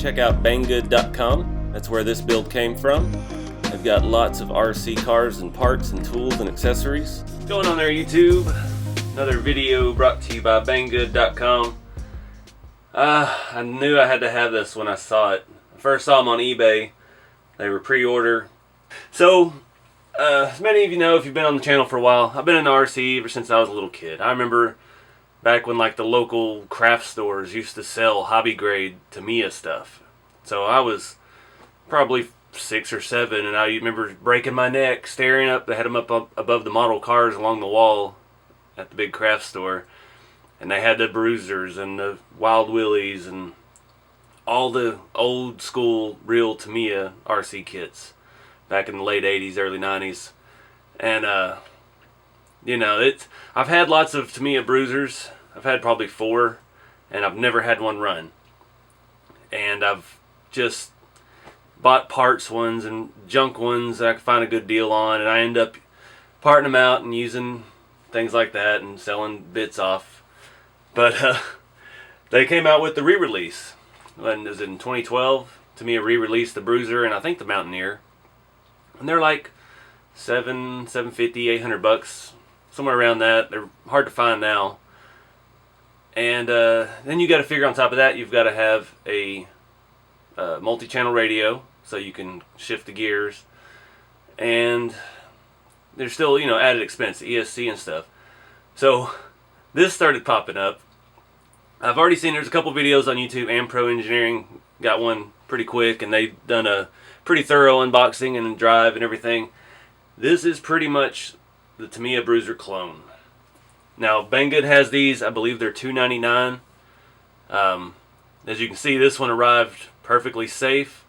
check out Banggood.com. That's where this build came from. They've got lots of RC cars and parts and tools and accessories. What's going on there, YouTube? Another video brought to you by Banggood.com. I knew I had to have this when I saw it. I first saw them on eBay. They were pre-order. So, as many of you know, if you've been on the channel for a while, I've been in RC ever since I was a little kid. I remember back when like the local craft stores used to sell hobby grade Tamiya stuff. So I was probably 6 or 7, and I remember breaking my neck staring up. They had them up above the model cars along the wall at the big craft store, and they had the Bruisers and the Wild Willies and all the old school real Tamiya RC kits back in the late 80s, early 90s. And you know, I've had lots of Tamiya Bruisers. I've had probably 4, and I've never had one run. And I've just bought parts ones and junk ones that I could find a good deal on, and I end up parting them out and using things like that and selling bits off. But they came out with the re-release. When it was in 2012, Tamiya re-released the Bruiser and I think the Mountaineer. And they're like $750, $800, somewhere around that. They're hard to find now. And then you got to figure on top of that, you've got to have a multi-channel radio so you can shift the gears. And there's still, you know, added expense, ESC and stuff. So this started popping up. I've already seen there's a couple videos on YouTube. and Pro Engineering got one pretty quick, and they've done a pretty thorough unboxing and drive and everything. This is pretty much the Tamiya Bruiser clone. Now, Banggood has these. I believe they're $2.99. As you can see, this one arrived perfectly safe.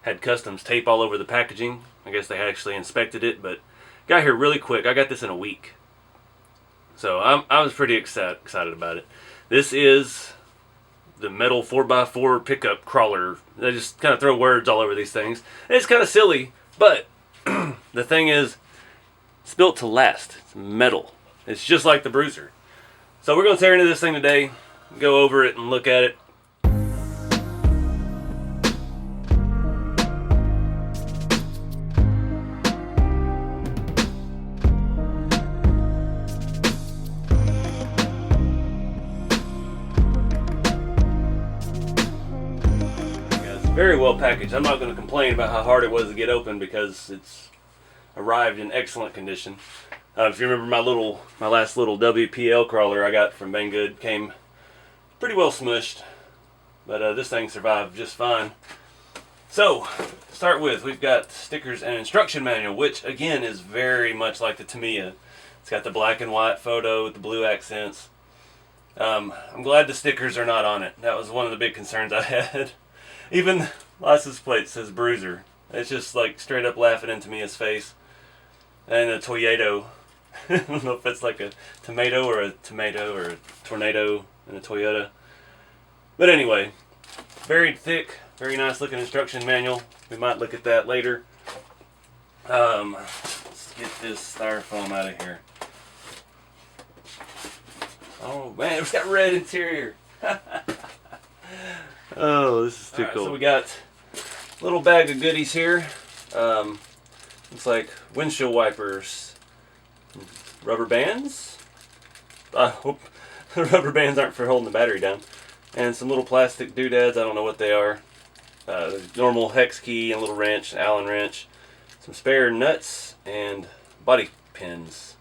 Had customs tape all over the packaging. I guess they actually inspected it, but got here really quick. I got this in a week. So I was pretty excited about it. This is the metal 4x4 pickup crawler. They just kind of throw words all over these things. It's kind of silly, but the thing is, it's built to last. It's metal. It's just like the Bruiser. So we're going to tear into this thing today, go over it and look at it. Very well packaged. I'm not going to complain about how hard it was to get open because it's arrived in excellent condition. If you remember my last little WPL crawler I got from Banggood, came pretty well smushed, but this thing survived just fine. So, to start with, we've got stickers and instruction manual, which again is very much like the Tamiya. It's got the black and white photo with the blue accents. I'm glad the stickers are not on it. That was one of the big concerns I had. Even license plate says Bruiser. It's just like straight up laughing in Tamiya's face. And a Toyota. I don't know if it's like a tomato or a tornado and a Toyota. But anyway, very thick, very nice looking instruction manual. We might look at that later. Let's get this styrofoam out of here. Oh man, it's got red interior. Oh, this is too cool. So we got a little bag of goodies here. Looks like windshield wipers, rubber bands. I hope the rubber bands aren't for holding the battery down. And some little plastic doodads. I don't know what they are. Normal hex key, a little wrench, an Allen wrench, some spare nuts, and body pins,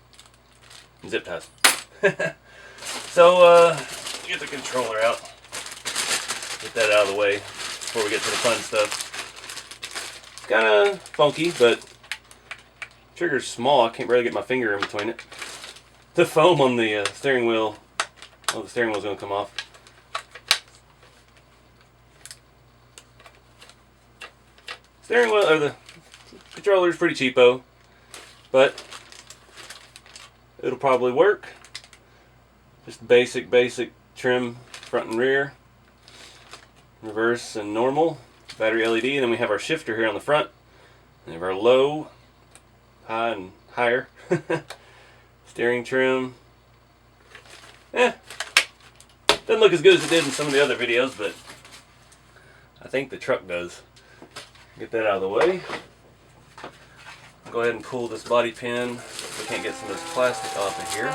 and zip ties. So get the controller out. Get that out of the way before we get to the fun stuff. It's kind of funky, but trigger's small. I can't really get my finger in between it. The foam on the steering wheel. Oh, the steering wheel's going to come off. Steering wheel, or the controller's pretty cheapo, but it'll probably work. Just basic trim, front and rear. Reverse and normal, battery LED, and then we have our shifter here on the front. We have our low, high, and higher. Steering trim. Doesn't look as good as it did in some of the other videos, but I think the truck does. Get that out of the way. Go ahead and pull this body pin so we can't get some of this plastic off of here.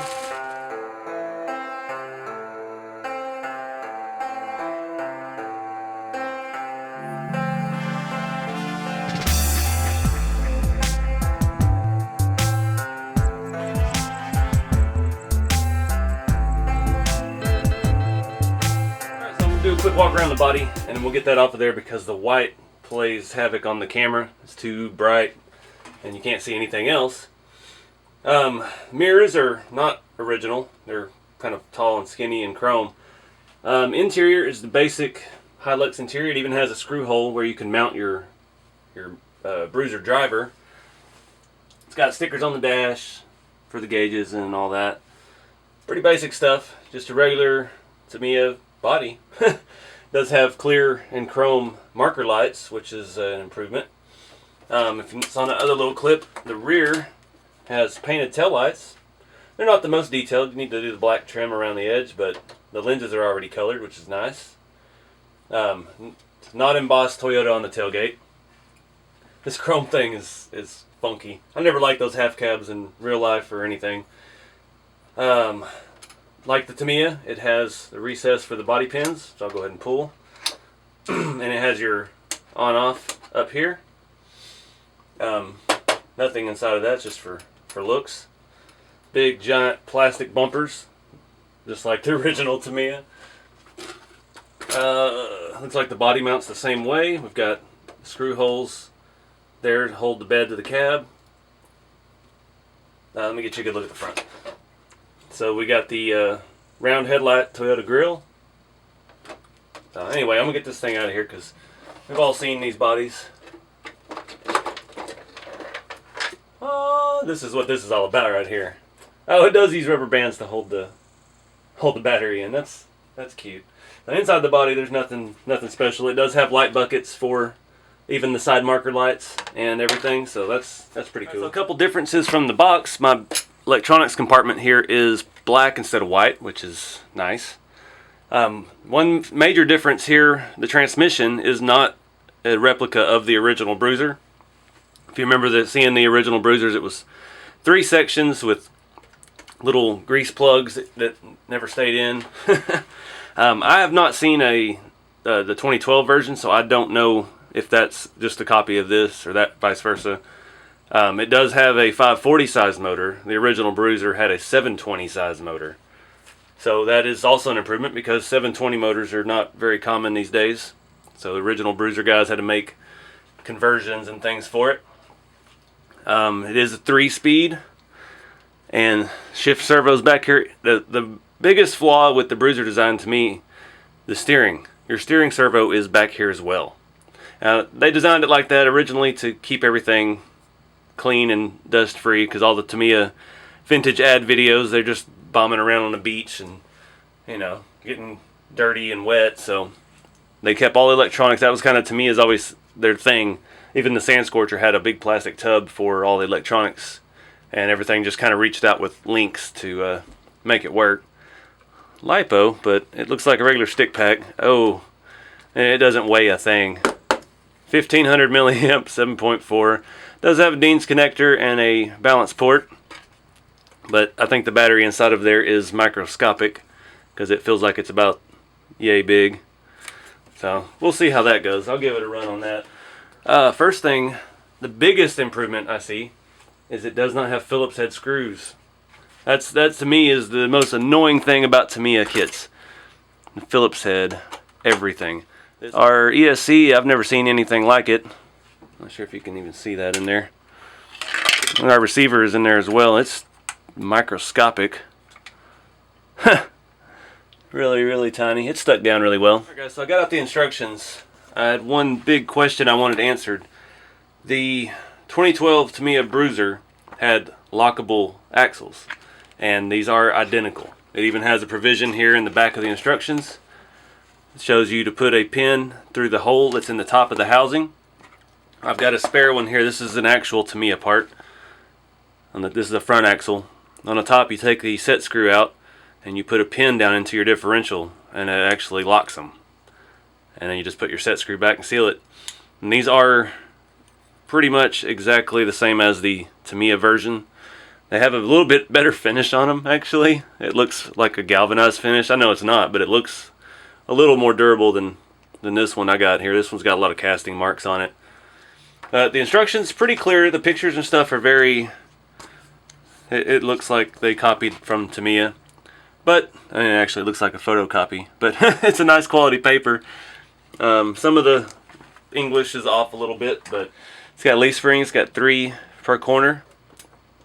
Alright, so I'm going to do a quick walk around the body and then we'll get that off of there because the white plays havoc on the camera. It's too bright and you can't see anything else. Mirrors are not original. They're kind of tall and skinny and chrome. Interior is the basic Hilux interior. It even has a screw hole where you can mount your Bruiser driver. It's got stickers on the dash for the gauges and all that. Pretty basic stuff. Just a regular Tamiya body. Does have clear and chrome marker lights, which is an improvement. If it's on that other little clip, the rear has painted tail lights. They're not the most detailed. You need to do the black trim around the edge, but the lenses are already colored, which is nice. Not embossed Toyota on the tailgate. This chrome thing is funky. I never liked those half cabs in real life or anything. Like the Tamiya, it has the recess for the body pins, so I'll go ahead and pull. And it has your on-off up here. Nothing inside of that, just for looks. Big giant plastic bumpers, just like the original Tamiya. Looks like the body mounts the same way. We've got screw holes there to hold the bed to the cab. Let me get you a good look at the front. So we got the round headlight Toyota grille. Anyway, I'm gonna get this thing out of here because we've all seen these bodies. Oh, this is what this is all about right here. Oh, it does use rubber bands to hold the battery in. That's cute. Now, inside the body, there's nothing special. It does have light buckets for even the side marker lights and everything, so that's pretty cool. So a couple differences from the box. My electronics compartment here is black instead of white, which is nice. One major difference here, the transmission is not a replica of the original Bruiser. If you remember seeing the original Bruisers, it was 3 sections with little grease plugs that never stayed in. I have not seen the 2012 version, so I don't know if that's just a copy of this or that vice versa. It does have a 540 size motor. The original Bruiser had a 720 size motor. So that is also an improvement because 720 motors are not very common these days. So the original Bruiser guys had to make conversions and things for it. It is a 3-speed and shift servos back here. The biggest flaw with the Bruiser design to me, the steering. Your steering servo is back here as well. They designed it like that originally to keep everything clean and dust free because all the Tamiya vintage ad videos, they're just bombing around on the beach and, you know, getting dirty and wet. So they kept all the electronics. That was kind of, Tamiya's always their thing. Even the Sand Scorcher had a big plastic tub for all the electronics, and everything just kind of reached out with links to make it work. LiPo, but it looks like a regular stick pack. Oh, and it doesn't weigh a thing. 1500 milliamp, 7.4. Does have a Dean's connector and a balance port, but I think the battery inside of there is microscopic because it feels like it's about yay big. So we'll see how that goes. I'll give it a run on that. First thing, the biggest improvement I see is it does not have Phillips head screws. That to me is the most annoying thing about Tamiya kits. The Phillips head, everything. Our ESC, I've never seen anything like it. Not sure if you can even see that in there. And our receiver is in there as well. It's microscopic. Really, really tiny. It's stuck down really well. Alright guys, so I got out the instructions. I had one big question I wanted answered. The 2012 Tamiya Bruiser had lockable axles, and these are identical. It even has a provision here in the back of the instructions. It shows you to put a pin through the hole that's in the top of the housing. I've got a spare one here. This is an actual Tamiya part. This is the front axle. On the top you take the set screw out and you put a pin down into your differential and it actually locks them. and then you just put your set screw back and seal it. And these are pretty much exactly the same as the Tamiya version. They have a little bit better finish on them, actually. It looks like a galvanized finish. I know it's not, but it looks a little more durable than this one I got here. This one's got a lot of casting marks on it. The instructions pretty clear. The pictures and stuff are very... It looks like they copied from Tamiya. But, I mean, it actually looks like a photocopy. But it's a nice quality paper. Some of the English is off a little bit, but it's got leaf springs. It's got 3 per corner.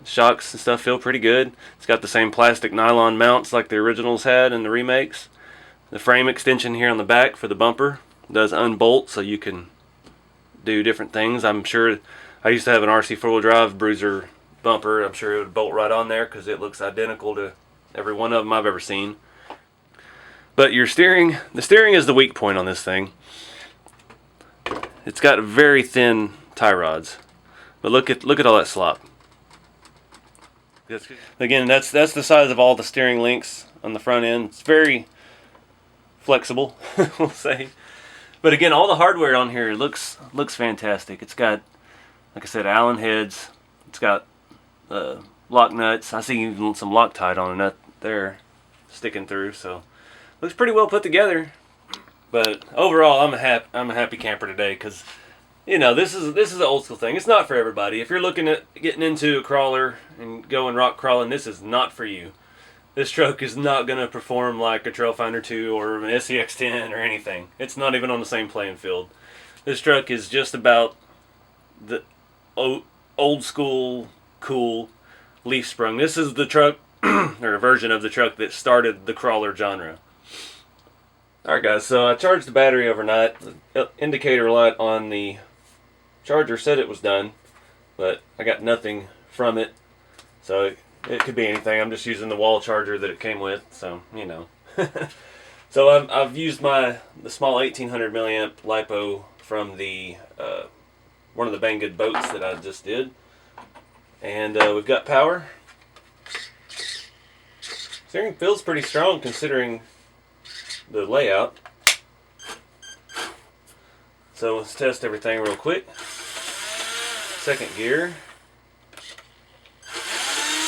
Shocks and stuff feel pretty good. It's got the same plastic nylon mounts like the originals had in the remakes. The frame extension here on the back for the bumper does unbolt, so you can do different things. I'm sure I used to have an RC 4-wheel drive Bruiser bumper. I'm sure it would bolt right on there because it looks identical to every one of them I've ever seen. But your steering, the steering is the weak point on this thing. It's got very thin tie rods, but look at all that slop. Again, that's the size of all the steering links on the front end. It's very flexible, we'll say. But again, all the hardware on here looks fantastic. It's got, like I said, Allen heads. It's got lock nuts. I see even some Loctite on a nut there sticking through. So looks pretty well put together. But overall, I'm a happy camper today because, you know, this is an old school thing. It's not for everybody. If you're looking at getting into a crawler and going rock crawling, this is not for you. This truck is not going to perform like a Trailfinder 2 or an SCX-10 or anything. It's not even on the same playing field. This truck is just about the old school, cool leaf sprung. This is the truck, or a version of the truck that started the crawler genre. Alright guys, so I charged the battery overnight. The indicator light on the charger said it was done, but I got nothing from it. So it could be anything. I'm just using the wall charger that it came with, so you know. So I've used the small 1800 milliamp LiPo from the one of the Banggood boats that I just did, and we've got power. Steering feels pretty strong considering the layout. So let's test everything real quick. Second gear.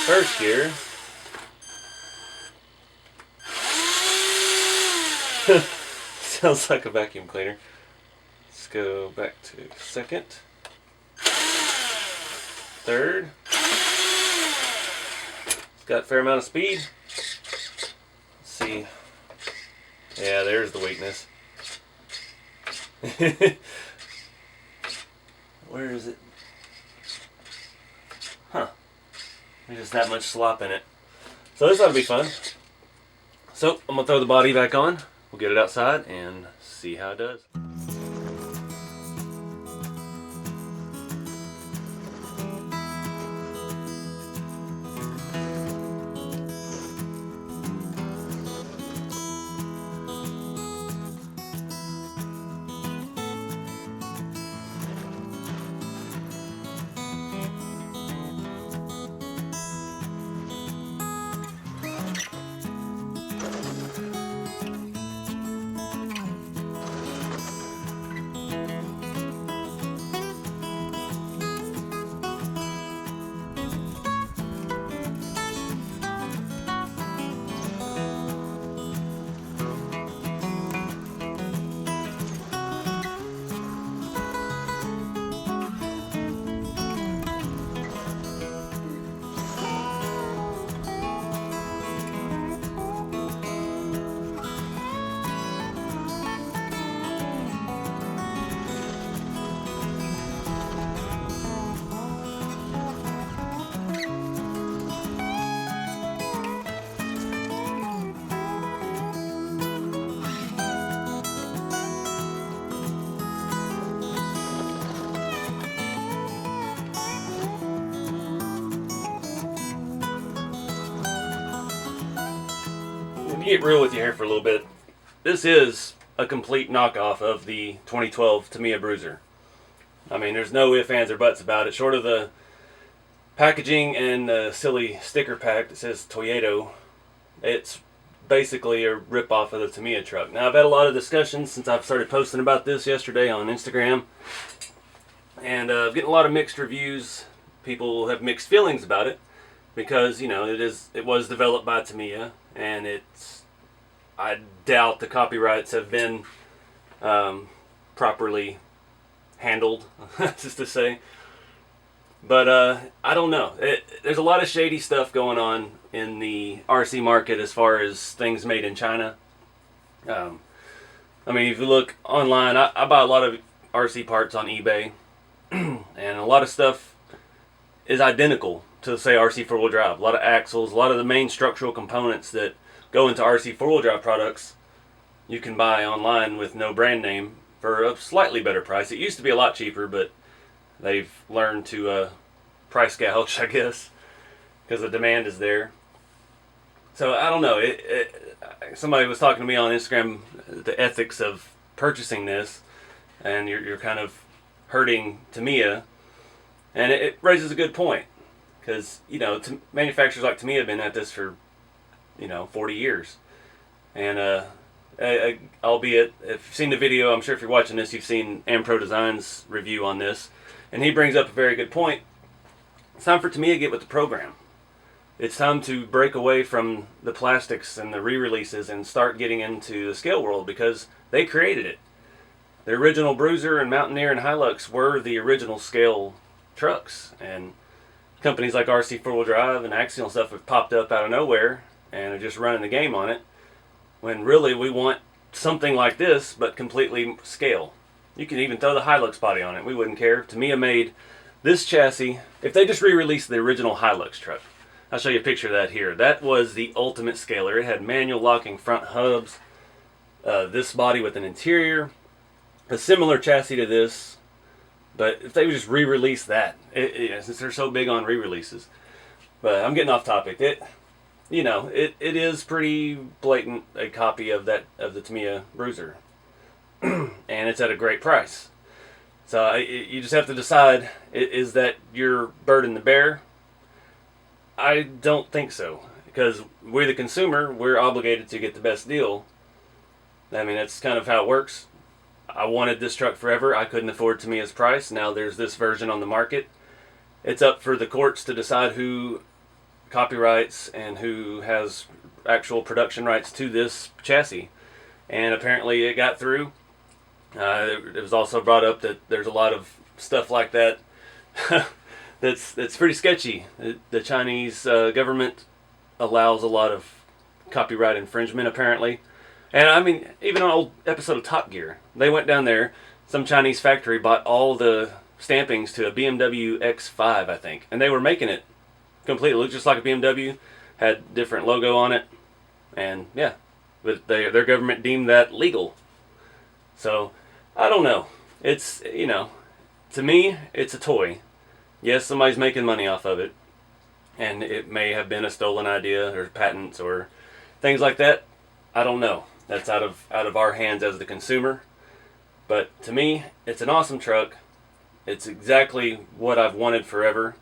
First gear. Sounds like a vacuum cleaner. Let's go back to second. Third. It's got a fair amount of speed. Let's see. Yeah, there's the weakness. Where is it? Huh. There's just that much slop in it. So this ought to be fun. So I'm going to throw the body back on. We'll get it outside and see how it does. Get real with you here for a little bit. This is a complete knockoff of the 2012 Tamiya Bruiser. I mean, there's no ifs, ands, or buts about it. Short of the packaging and the silly sticker pack that says Toyota, it's basically a rip-off of the Tamiya truck. Now, I've had a lot of discussions since I've started posting about this yesterday on Instagram, and getting a lot of mixed reviews. People have mixed feelings about it because, you know, it was developed by Tamiya, and I doubt the copyrights have been properly handled, just to say. But I don't know. There's a lot of shady stuff going on in the RC market as far as things made in China. I mean, if you look online, I buy a lot of RC parts on eBay, and a lot of stuff is identical to, say, RC four-wheel drive. A lot of axles, a lot of the main structural components that go into RC four-wheel drive products you can buy online with no brand name for a slightly better price. It used to be a lot cheaper, but they've learned to price gouge, I guess, because the demand is there. So I don't know. Somebody was talking to me on Instagram, the ethics of purchasing this, and you're kind of hurting Tamiya, and it raises a good point, because, you know, manufacturers like Tamiya have been at this for, you know, 40 years, and albeit, if you've seen the video, I'm sure if you're watching this, you've seen Ampro Design's review on this, and he brings up a very good point. It's time for Tamiya to get with the program. It's time to break away from the plastics and the re-releases and start getting into the scale world, because they created it. The original Bruiser and Mountaineer and Hilux were the original scale trucks, and companies like RC Four-Wheel Drive and Axial and stuff have popped up out of nowhere and are just running the game on it, when really we want something like this but completely scale. You can even throw the Hilux body on it, we wouldn't care. Tamiya made this chassis. If they just re-released the original Hilux truck, I'll show you a picture of that here. That was the ultimate scaler. It had manual locking front hubs, this body with an interior, a similar chassis to this. But if they would just re-release that, since they're so big on re-releases. But I'm getting off topic. It is pretty blatant a copy of the Tamiya Bruiser, and it's at a great price. So you just have to decide: is that your burden to bear? I don't think so, because we're the consumer. We're obligated to get the best deal. I mean, that's kind of how it works. I wanted this truck forever. I couldn't afford Tamiya's price. Now there's this version on the market. It's up for the courts to decide who copyrights and who has actual production rights to this chassis. And apparently it got through. It was also brought up that there's a lot of stuff like that that's pretty sketchy. The Chinese government allows a lot of copyright infringement, apparently. And I mean, even on an old episode of Top Gear, they went down there, some Chinese factory bought all the stampings to a BMW X5, I think. And they were making it completely, looked just like a BMW, had different logo on it. And yeah, but their government deemed that legal. So, I don't know. It's, you know, to me, it's a toy. Yes, somebody's making money off of it. And it may have been a stolen idea or patents or things like that. I don't know. That's out of our hands as the consumer. But to me, it's an awesome truck. It's exactly what I've wanted forever.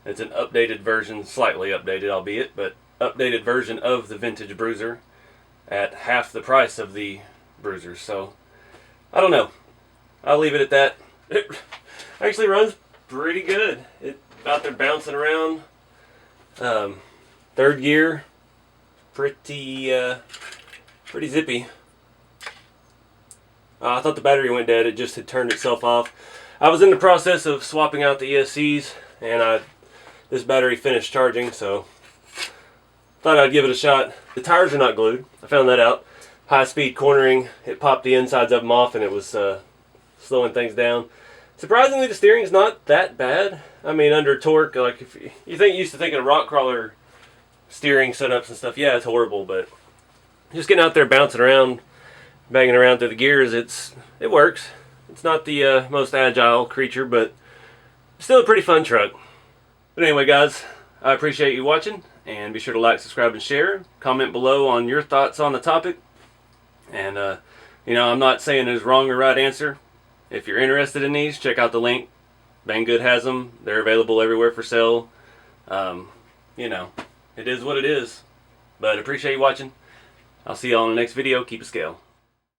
It's an updated version, slightly updated albeit, but updated version of the vintage Bruiser at half the price of the Bruiser. So, I don't know. I'll leave it at that. It actually runs pretty good. It's out there bouncing around. Third gear, pretty zippy. I thought the battery went dead. It just had turned itself off. I was in the process of swapping out the ESCs, and this battery finished charging, so thought I'd give it a shot. The tires are not glued. I found that out. High speed cornering, it popped the insides of them off, and it was slowing things down. Surprisingly, the steering's not that bad. I mean, under torque, like if you used to think of rock crawler steering setups and stuff, yeah, it's horrible, but just getting out there bouncing around, banging around through the gears, it works. It's not the most agile creature, but still a pretty fun truck. But anyway, guys, I appreciate you watching, and be sure to like, subscribe, and share. Comment below on your thoughts on the topic. And, I'm not saying there's wrong or right answer. If you're interested in these, check out the link. Banggood has them. They're available everywhere for sale. It is what it is. But appreciate you watching. I'll see y'all in the next video. Keep a scale.